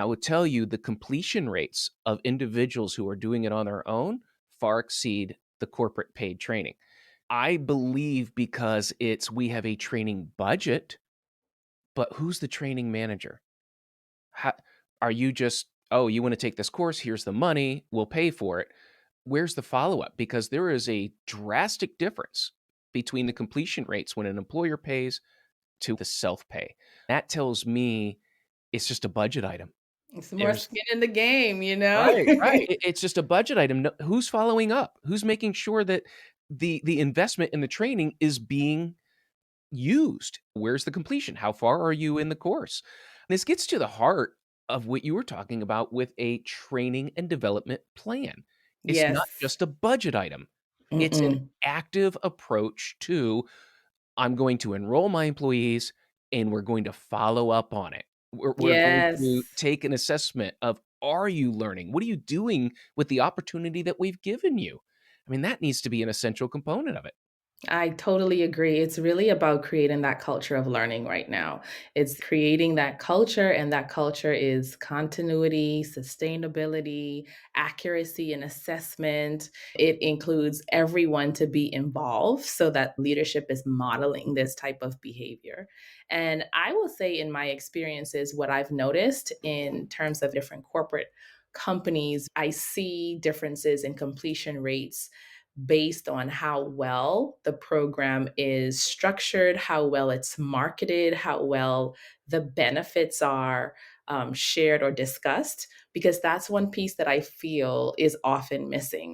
I would tell you the completion rates of individuals who are doing it on their own far exceed the corporate paid training. I believe because we have a training budget, but who's the training manager? How, are you just, oh, you want to take this course? Here's the money. We'll pay for it. Where's the follow up? Because there is a drastic difference between the completion rates when an employer pays to the self pay. That tells me it's just a budget item. It's more There's skin in the game, you know? Right, right. It's just a budget item. No, who's following up? Who's making sure that the investment in the training is being used? Where's the completion? How far are you in the course? This gets to the heart of what you were talking about with a training and development plan. It's not Yes. just a budget item. It's an Mm-mm. active approach to I'm going to enroll my employees and we're going to follow up on it. We're going to Yes. take an assessment of are you learning? What are you doing with the opportunity that we've given you? I mean, that needs to be an essential component of it. I totally agree. It's really about creating that culture of learning right now. It's creating that culture, and that culture is continuity, sustainability, accuracy, and assessment. It includes everyone to be involved so that leadership is modeling this type of behavior. And I will say, in my experiences, what I've noticed in terms of different corporate companies, I see differences in completion rates based on how well the program is structured, how well it's marketed, how well the benefits are shared or discussed, because that's one piece that I feel is often missing.